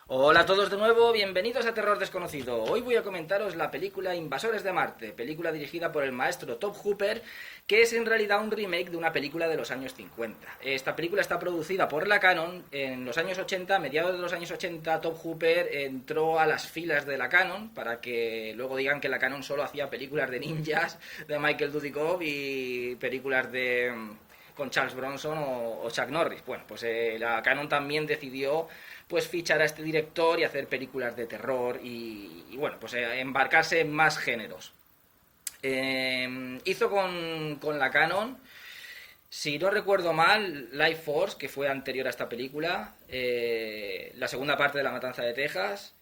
Hola a todos de nuevo, bienvenidos a Terror Desconocido. Hoy voy a comentaros la película Invasores de Marte, película dirigida por el maestro Tobe Hooper, que es en realidad un remake de una película de los años 50. Esta película está producida por la Cannon en los años 80, a mediados de los años 80. Tobe Hooper entró a las filas de la Cannon para que luego digan que la Cannon solo hacía películas de ninjas, de Michael Dudikoff y películas de con Charles Bronson o Chuck Norris. Bueno, pues la Cannon también decidió pues fichar a este director y hacer películas de terror y bueno, pues embarcarse en más géneros. Hizo con la Cannon, si no recuerdo mal, Life Force, que fue anterior a esta película, la segunda parte de La Matanza de Texas,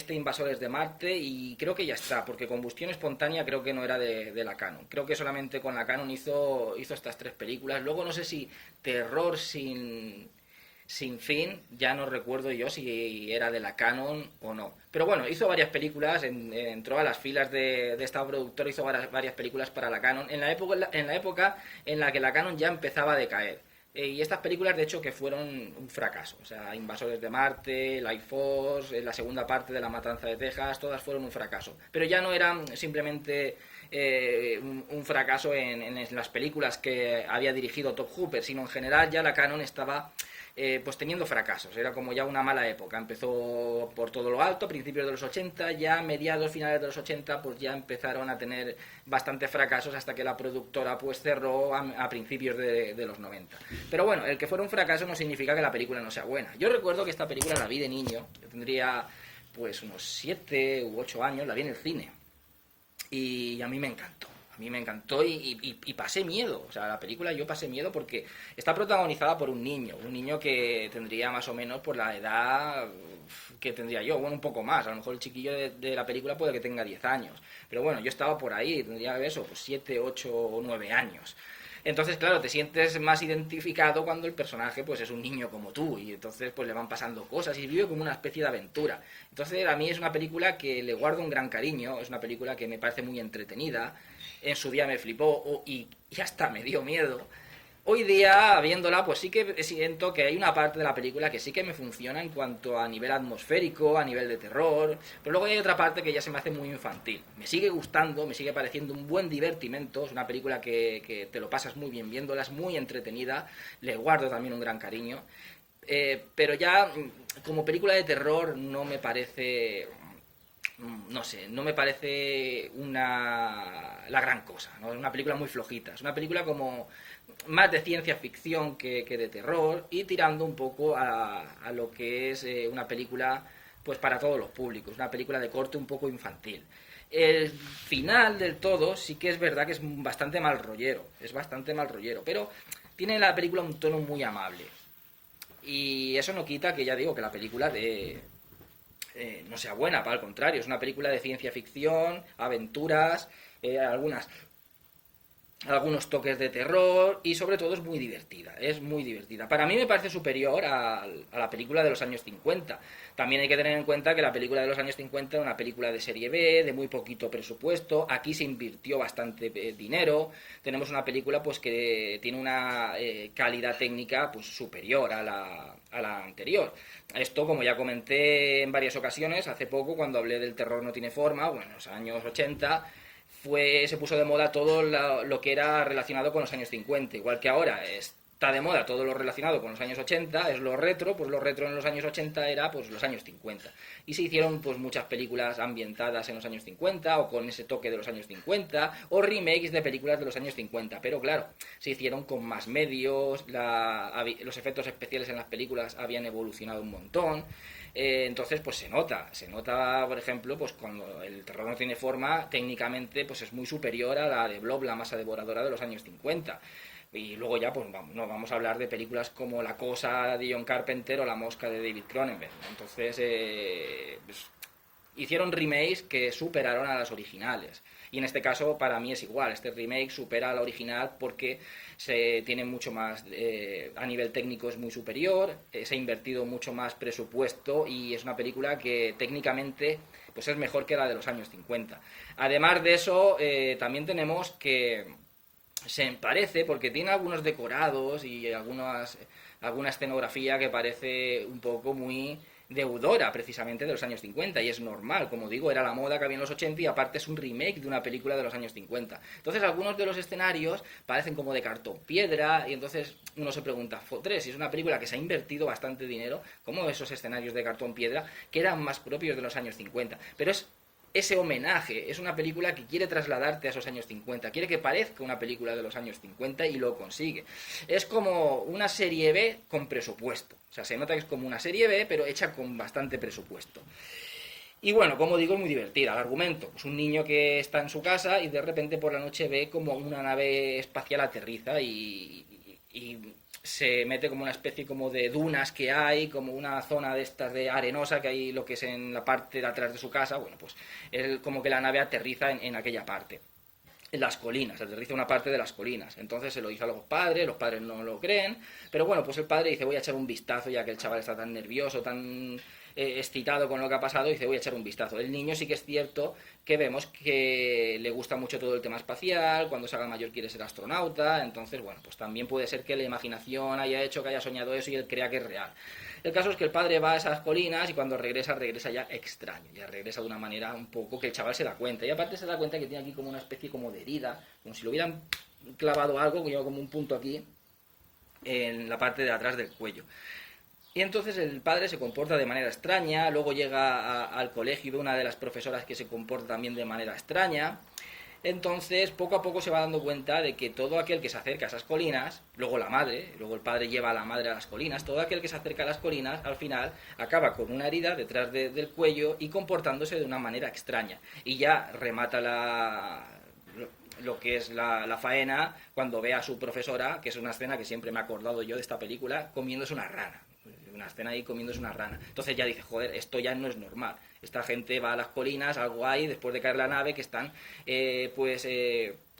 Invasores de Marte, y creo que ya está, porque Combustión Espontánea creo que no era de la Cannon. Creo que solamente con la Cannon hizo estas tres películas. Luego no sé si Terror sin fin, ya no recuerdo yo si era de la Cannon o no. Pero bueno, hizo varias películas, entró a las filas de esta productora, hizo varias películas para la Cannon, en la época en la que la Cannon ya empezaba a decaer. Y estas películas, de hecho, que fueron un fracaso. O sea, Invasores de Marte, Life Force, la segunda parte de La Matanza de Texas, todas fueron un fracaso. Pero ya no eran simplemente un fracaso en las películas que había dirigido Tobe Hooper, sino en general ya la Cannon estaba pues teniendo fracasos. Era como ya una mala época. Empezó por todo lo alto, a principios de los 80, ya mediados, finales de los 80, pues ya empezaron a tener bastantes fracasos hasta que la productora pues cerró a principios de los 90. Pero bueno, el que fuera un fracaso no significa que la película no sea buena. Yo recuerdo que esta película la vi de niño, yo tendría pues unos 7 u 8 años, la vi en el cine. Y a mí me encantó. A mí me encantó y pasé miedo. O sea, la película yo pasé miedo porque está protagonizada por un niño que tendría más o menos por la edad que tendría yo, bueno, un poco más. A lo mejor el chiquillo de la película puede que tenga 10 años. Pero bueno, yo estaba por ahí, tendría eso, pues 7, 8 o 9 años. Entonces, claro, te sientes más identificado cuando el personaje pues es un niño como tú y entonces pues le van pasando cosas y vive como una especie de aventura. Entonces, a mí es una película que le guardo un gran cariño, es una película que me parece muy entretenida. En su día me flipó y hasta me dio miedo. Hoy día, viéndola, pues sí que siento que hay una parte de la película que sí que me funciona en cuanto a nivel atmosférico, a nivel de terror, pero luego hay otra parte que ya se me hace muy infantil. Me sigue gustando, me sigue pareciendo un buen divertimento, es una película que te lo pasas muy bien viéndola, es muy entretenida, le guardo también un gran cariño, pero ya como película de terror no me parece, no sé, no me parece la gran cosa, ¿no? Es una película muy flojita, es una película como más de ciencia ficción que de terror y tirando un poco a lo que es una película pues para todos los públicos, una película de corte un poco infantil. El final del todo sí que es verdad que es bastante mal rollero, es bastante mal rollero, pero tiene la película un tono muy amable. Y eso no quita que ya digo que la película no sea buena, para el contrario, es una película de ciencia ficción, aventuras, algunos toques de terror y sobre todo es muy divertida. Para mí me parece superior a la película de los años 50. También hay que tener en cuenta que la película de los años 50 era una película de serie B, de muy poquito presupuesto, aquí se invirtió bastante dinero, tenemos una película pues que tiene una calidad técnica pues superior a la anterior. Esto, como ya comenté en varias ocasiones, hace poco cuando hablé del Terror no tiene forma, bueno, en los años 80 se puso de moda todo lo que era relacionado con los años 50, igual que ahora está de moda todo lo relacionado con los años 80, es lo retro, pues lo retro en los años 80 era pues los años 50. Y se hicieron pues muchas películas ambientadas en los años 50 o con ese toque de los años 50 o remakes de películas de los años 50, pero claro, se hicieron con más medios, los efectos especiales en las películas habían evolucionado un montón. Entonces pues se nota por ejemplo pues cuando el terror no tiene forma técnicamente pues es muy superior a la de Blob, la masa devoradora de los años 50. Y luego ya pues vamos a hablar de películas como La Cosa de John Carpenter o La Mosca de David Cronenberg. Entonces pues, hicieron remakes que superaron a las originales. Y en este caso para mí es igual, este remake supera a la original porque se tiene mucho más, a nivel técnico es muy superior, se ha invertido mucho más presupuesto y es una película que técnicamente pues es mejor que la de los años 50. Además de eso, también tenemos que se parece porque tiene algunos decorados y alguna escenografía que parece un poco muy deudora precisamente de los años 50, y es normal, como digo, era la moda que había en los 80 y aparte es un remake de una película de los años 50. Entonces algunos de los escenarios parecen como de cartón piedra y entonces uno se pregunta, fotres, si es una película que se ha invertido bastante dinero, ¿cómo esos escenarios de cartón piedra que eran más propios de los años 50? Pero es ese homenaje, es una película que quiere trasladarte a esos años 50, quiere que parezca una película de los años 50 y lo consigue. Es como una serie B con presupuesto, o sea, se nota que es como una serie B, pero hecha con bastante presupuesto. Y bueno, como digo, es muy divertida. El argumento, pues un niño que está en su casa y de repente por la noche ve como una nave espacial aterriza y se mete como una especie como de dunas que hay, como una zona de estas de arenosa que hay lo que es en la parte de atrás de su casa. Bueno, pues él como que la nave aterriza en aquella parte, en las colinas, aterriza una parte de las colinas. Entonces se lo dice a los padres no lo creen, pero bueno, pues el padre dice, voy a echar un vistazo, ya que el chaval está tan nervioso, tan excitado con lo que ha pasado, y dice, voy a echar un vistazo. El niño sí que es cierto que vemos que le gusta mucho todo el tema espacial, cuando se haga mayor quiere ser astronauta, entonces, bueno, pues también puede ser que la imaginación haya hecho que haya soñado eso y él crea que es real. El caso es que el padre va a esas colinas y cuando regresa ya extraño, ya regresa de una manera un poco que el chaval se da cuenta, y aparte se da cuenta que tiene aquí como una especie como de herida, como si lo hubieran clavado algo, como un punto aquí, en la parte de atrás del cuello. Y entonces el padre se comporta de manera extraña, luego llega al colegio y ve una de las profesoras que se comporta también de manera extraña. Entonces, poco a poco se va dando cuenta de que todo aquel que se acerca a esas colinas, luego la madre, luego el padre lleva a la madre a las colinas, todo aquel que se acerca a las colinas, al final acaba con una herida detrás del cuello y comportándose de una manera extraña. Y ya remata lo que es la faena cuando ve a su profesora, que es una escena que siempre me he acordado yo de esta película, comiéndose una rana. Una escena ahí comiéndose una rana. Entonces ya dice, joder, esto ya no es normal. Esta gente va a las colinas, algo hay, después de caer la nave, que están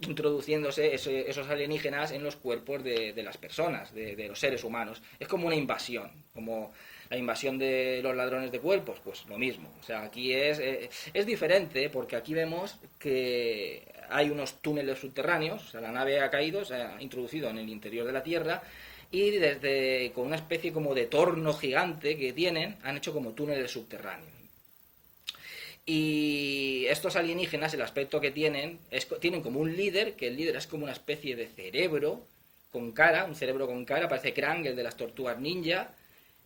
introduciéndose esos alienígenas en los cuerpos de las personas, de los seres humanos. Es como una invasión, como la invasión de los ladrones de cuerpos, pues lo mismo. O sea, aquí es diferente, porque aquí vemos que hay unos túneles subterráneos, o sea, la nave ha caído, se ha introducido en el interior de la Tierra, y desde con una especie como de torno gigante que tienen, han hecho como túneles subterráneos. Y estos alienígenas, el aspecto que tienen, tienen como un líder, que el líder es como una especie de cerebro con cara, un cerebro con cara, parece Krang, el de las tortugas ninja,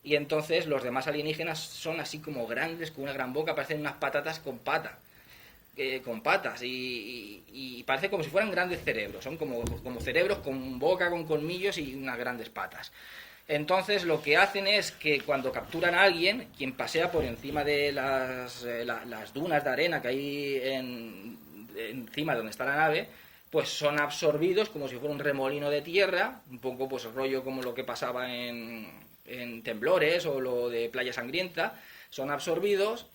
y entonces los demás alienígenas son así como grandes, con una gran boca, parecen unas patatas con patas y parece como si fueran grandes cerebros, son como cerebros con boca, con colmillos y unas grandes patas. Entonces lo que hacen es que cuando capturan a alguien, quien pasea por encima de las dunas de arena que hay encima de donde está la nave, pues son absorbidos como si fuera un remolino de tierra, un poco pues rollo como lo que pasaba en Temblores o lo de Playa Sangrienta, son absorbidos.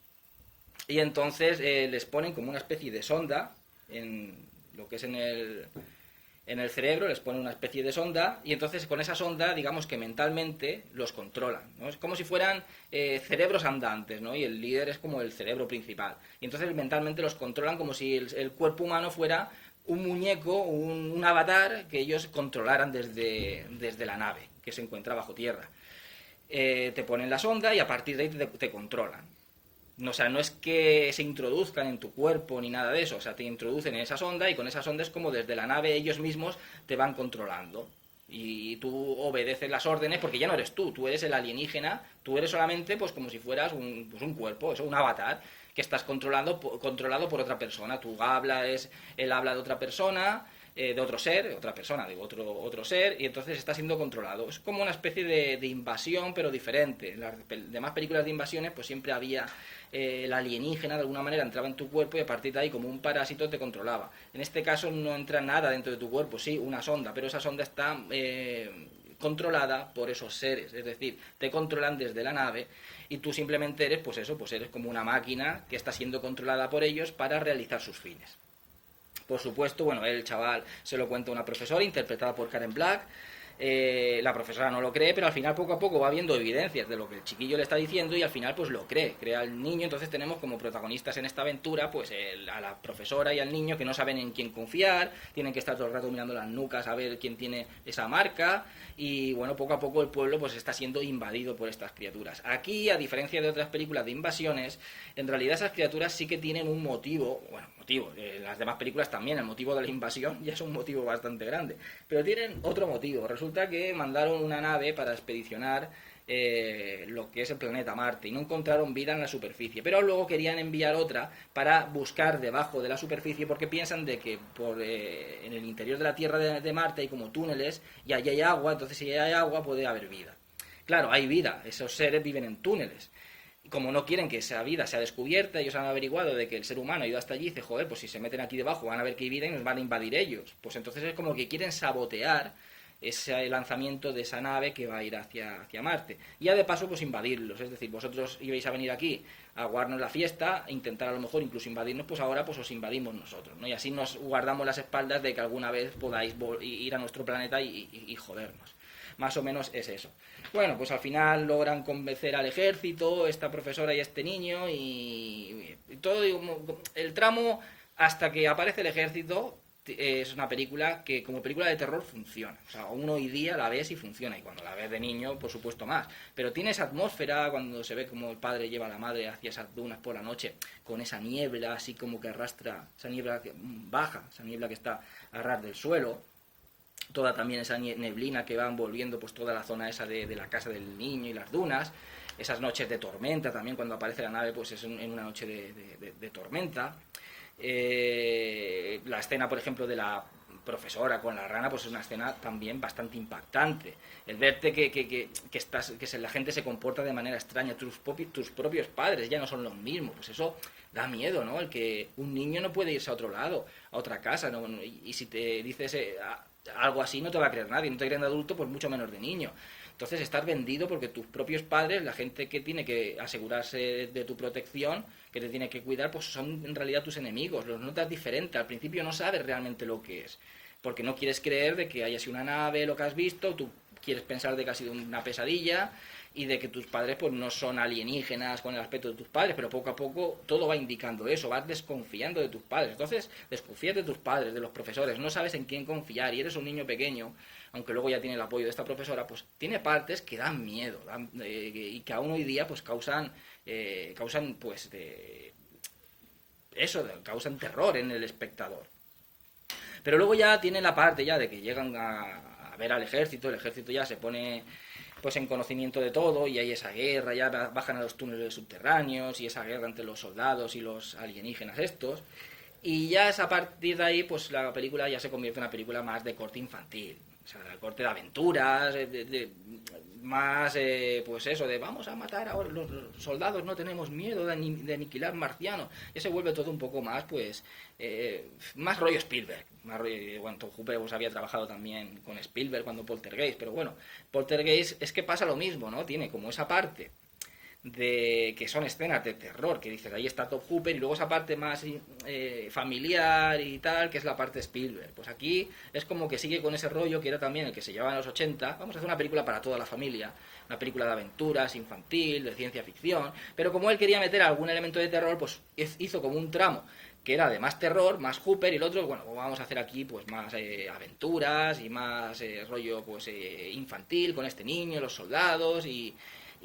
Y entonces les ponen como una especie de sonda en lo que es en el cerebro, les ponen una especie de sonda y entonces con esa sonda, digamos que mentalmente los controlan, ¿no? Es como si fueran cerebros andantes, ¿no? Y el líder es como el cerebro principal. Y entonces mentalmente los controlan como si el cuerpo humano fuera un muñeco, un avatar que ellos controlaran desde la nave, que se encuentra bajo tierra. Te ponen la sonda y a partir de ahí te controlan. O sea, no es que se introduzcan en tu cuerpo ni nada de eso, o sea, te introducen en esa sonda y con esa sonda es como desde la nave ellos mismos te van controlando. Y tú obedeces las órdenes porque ya no eres tú eres el alienígena, tú eres solamente pues como si fueras un cuerpo, eso, un avatar que estás controlado por otra persona. Él habla de otra persona, de otro ser, otra persona, de otro ser, y entonces está siendo controlado. Es como una especie de invasión, pero diferente. En las demás películas de invasiones, pues siempre había el alienígena, de alguna manera entraba en tu cuerpo y a partir de ahí, como un parásito, te controlaba. En este caso no entra nada dentro de tu cuerpo, sí, una sonda, pero esa sonda está controlada por esos seres, es decir, te controlan desde la nave y tú simplemente eres, pues eso, pues eres como una máquina que está siendo controlada por ellos para realizar sus fines. Por supuesto, bueno, el chaval se lo cuenta a una profesora interpretada por Karen Black, La profesora no lo cree, pero al final poco a poco va viendo evidencias de lo que el chiquillo le está diciendo y al final pues lo cree al niño. Entonces tenemos como protagonistas en esta aventura pues a la profesora y al niño, que no saben en quién confiar, tienen que estar todo el rato mirando las nucas a ver quién tiene esa marca, y bueno, poco a poco el pueblo pues está siendo invadido por estas criaturas. Aquí, a diferencia de otras películas de invasiones, en realidad esas criaturas sí que tienen un motivo, en las demás películas también el motivo de la invasión ya es un motivo bastante grande, pero tienen otro motivo. Resulta que mandaron una nave para expedicionar lo que es el planeta Marte y no encontraron vida en la superficie, pero luego querían enviar otra para buscar debajo de la superficie, porque piensan de que en el interior de la Tierra de Marte hay como túneles y allí hay agua, entonces si hay agua puede haber vida. Claro, hay vida, esos seres viven en túneles. Y como no quieren que esa vida sea descubierta, ellos han averiguado de que el ser humano ha ido hasta allí y dice, joder, pues si se meten aquí debajo van a ver que hay vida y nos van a invadir ellos. Pues entonces es como que quieren sabotear ese lanzamiento de esa nave que va a ir hacia Marte. Y ya de paso, pues invadirlos. Es decir, vosotros ibais a venir aquí a guardarnos la fiesta, a intentar a lo mejor incluso invadirnos, pues ahora pues os invadimos nosotros, ¿no? Y así nos guardamos las espaldas de que alguna vez podáis ir a nuestro planeta y jodernos. Más o menos es eso. Bueno, pues al final logran convencer al ejército, esta profesora y este niño, y todo el tramo hasta que aparece el ejército. Es una película que como película de terror funciona. O sea, uno hoy día la ves y funciona, y cuando la ves de niño, por supuesto más. Pero tiene esa atmósfera cuando se ve como el padre lleva a la madre hacia esas dunas por la noche, con esa niebla así como que arrastra, esa niebla que baja, esa niebla que está a ras del suelo, toda también esa neblina que va envolviendo pues toda la zona esa de la casa del niño y las dunas, esas noches de tormenta también, cuando aparece la nave pues es en una noche de tormenta. La escena, por ejemplo, de la profesora con la rana, pues es una escena también bastante impactante. El verte que la gente se comporta de manera extraña, tus propios padres ya no son los mismos, pues eso da miedo, ¿no? El que un niño no puede irse a otro lado, a otra casa, ¿no? Y si te dices algo así no te va a creer nadie, no te creen de adulto, pues mucho menos de niño. Entonces estar vendido porque tus propios padres, la gente que tiene que asegurarse de tu protección, que te tiene que cuidar, pues son en realidad tus enemigos. Los notas diferente. Al principio no sabes realmente lo que es, porque no quieres creer de que haya sido una nave, lo que has visto, tú quieres pensar de que ha sido una pesadilla y de que tus padres pues no son alienígenas con el aspecto de tus padres, pero poco a poco todo va indicando eso, vas desconfiando de tus padres. Entonces desconfías de tus padres, de los profesores, no sabes en quién confiar y eres un niño pequeño, aunque luego ya tiene el apoyo de esta profesora, pues tiene partes que dan miedo y que aún hoy día pues causan pues causan terror en el espectador. Pero luego ya tiene la parte ya de que llegan a ver al ejército, el ejército ya se pone pues en conocimiento de todo y hay esa guerra, ya bajan a los túneles subterráneos y esa guerra entre los soldados y los alienígenas estos, y ya es a partir de ahí pues la película ya se convierte en una película más de corte infantil, o sea, de corte de aventuras, más pues eso, de vamos a matar a los soldados, no tenemos miedo de aniquilar marcianos, y se vuelve todo un poco más pues más rollo Spielberg. Bueno, Tom Hooper pues, había trabajado también con Spielberg cuando Poltergeist, pero bueno, Poltergeist es que pasa lo mismo, ¿no? Tiene como esa parte de que son escenas de terror, que dices, ahí está Tom Hooper, y luego esa parte más familiar y tal, que es la parte Spielberg. Pues aquí es como que sigue con ese rollo que era también el que se llevaba en los 80, vamos a hacer una película para toda la familia, una película de aventuras, infantil, de ciencia ficción, pero como él quería meter algún elemento de terror, pues hizo como un tramo que era de más terror, más Hooper, y el otro, bueno, vamos a hacer aquí pues más aventuras y más rollo pues infantil con este niño, los soldados y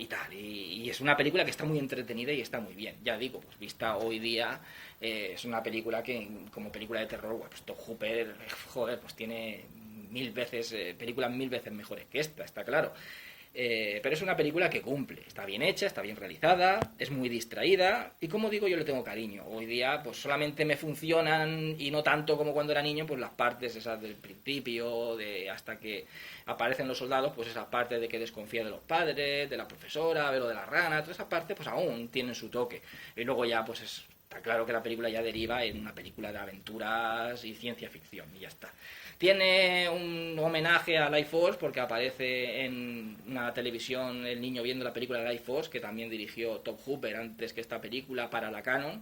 tal, y es una película que está muy entretenida y está muy bien, ya digo, pues vista hoy día es una película que como película de terror, bueno, pues Tom Hooper, joder, pues tiene películas mil veces mejores que esta, está claro. Pero es una película que cumple, está bien hecha, está bien realizada, es muy distraída y como digo yo le tengo cariño. Hoy día pues solamente me funcionan y no tanto como cuando era niño pues las partes esas del principio, de hasta que aparecen los soldados, pues esa parte de que desconfía de los padres, de la profesora, de lo de la rana, toda esa parte pues aún tienen su toque. Y luego ya pues está claro que la película ya deriva en una película de aventuras y ciencia ficción y ya está. Tiene un homenaje a Life Force porque aparece en una televisión el niño viendo la película de Life Force, que también dirigió Tom Hooper antes que esta película para la Canon.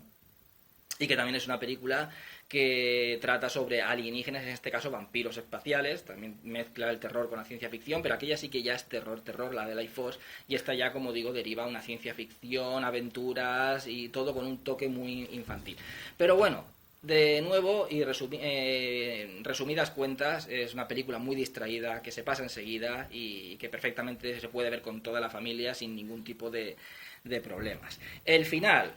y que también es una película que trata sobre alienígenas, en este caso vampiros espaciales, también mezcla el terror con la ciencia ficción, pero aquella sí que ya es terror, la de Life Force, y esta ya, como digo, deriva una ciencia ficción, aventuras y todo con un toque muy infantil. Pero bueno, de nuevo, y resumidas cuentas, es una película muy distraída, que se pasa enseguida y que perfectamente se puede ver con toda la familia sin ningún tipo de problemas. El final,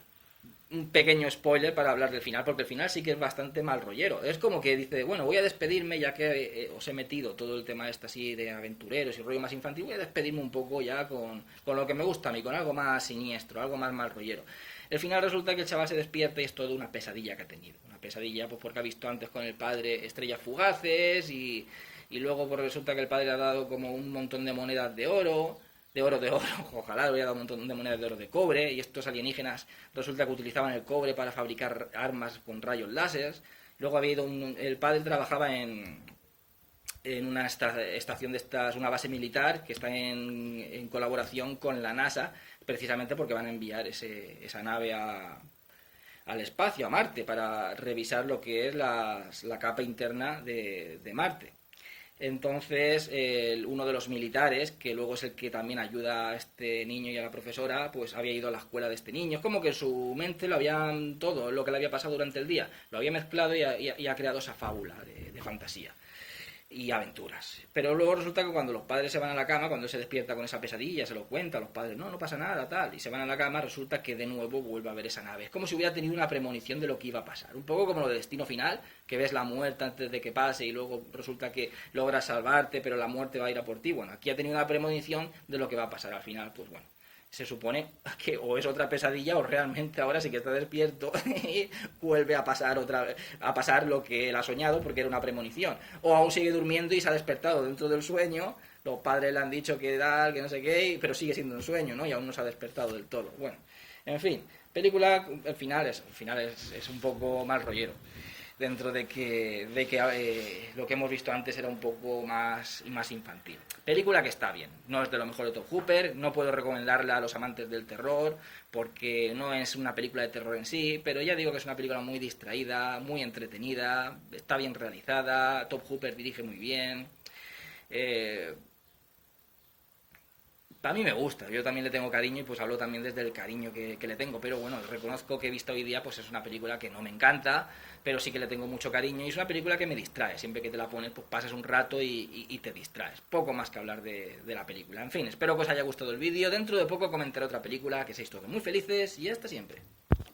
un pequeño spoiler para hablar del final, porque el final sí que es bastante mal rollero. Es como que dice, bueno, voy a despedirme ya que os he metido todo el tema este así de aventureros y rollo más infantil, voy a despedirme un poco ya con lo que me gusta a mí, con algo más siniestro, algo más mal rollero. El final resulta que el chaval se despierta y es toda una pesadilla que ha tenido. Una pesadilla pues porque ha visto antes con el padre estrellas fugaces y luego pues resulta que el padre le ha dado como un montón de monedas de oro, ojalá le hubiera dado un montón de monedas de oro de cobre, y estos alienígenas resulta que utilizaban el cobre para fabricar armas con rayos láser. Luego el padre trabajaba en una estación de estas, una base militar que está en colaboración con la NASA, precisamente porque van a enviar esa nave al espacio, a Marte, para revisar lo que es la capa interna de Marte. Entonces, uno de los militares, que luego es el que también ayuda a este niño y a la profesora, pues había ido a la escuela de este niño. Es como que en su mente lo habían todo lo que le había pasado durante el día, lo había mezclado y ha creado esa fábula de fantasía y aventuras. Pero luego resulta que cuando los padres se van a la cama, cuando él se despierta con esa pesadilla, se lo cuenta a los padres, no pasa nada, tal, y se van a la cama, resulta que de nuevo vuelve a ver esa nave. Es como si hubiera tenido una premonición de lo que iba a pasar. Un poco como lo de Destino Final, que ves la muerte antes de que pase y luego resulta que logras salvarte, pero la muerte va a ir a por ti. Bueno, aquí ha tenido una premonición de lo que va a pasar al final, pues bueno. Se supone que o es otra pesadilla o realmente ahora sí que está despierto y vuelve a pasar a pasar lo que él ha soñado porque era una premonición, o aún sigue durmiendo y se ha despertado dentro del sueño, los padres le han dicho que tal, que no sé qué, pero sigue siendo un sueño, ¿no? Y aún no se ha despertado del todo. Bueno, en fin, película, el final es un poco mal rollero, dentro de que lo que hemos visto antes era un poco más infantil. Película que está bien, no es de lo mejor de Top Hooper, no puedo recomendarla a los amantes del terror, porque no es una película de terror en sí, pero ya digo que es una película muy distraída, muy entretenida, está bien realizada, Top Hooper dirige muy bien. Eh, a mí me gusta, yo también le tengo cariño y pues hablo también desde el cariño que le tengo, pero bueno, reconozco que he visto hoy día pues es una película que no me encanta, pero sí que le tengo mucho cariño y es una película que me distrae, siempre que te la pones pues pasas un rato y te distraes, poco más que hablar de la película. En fin, espero que os haya gustado el vídeo, dentro de poco comentaré otra película, que seáis todos muy felices y hasta siempre.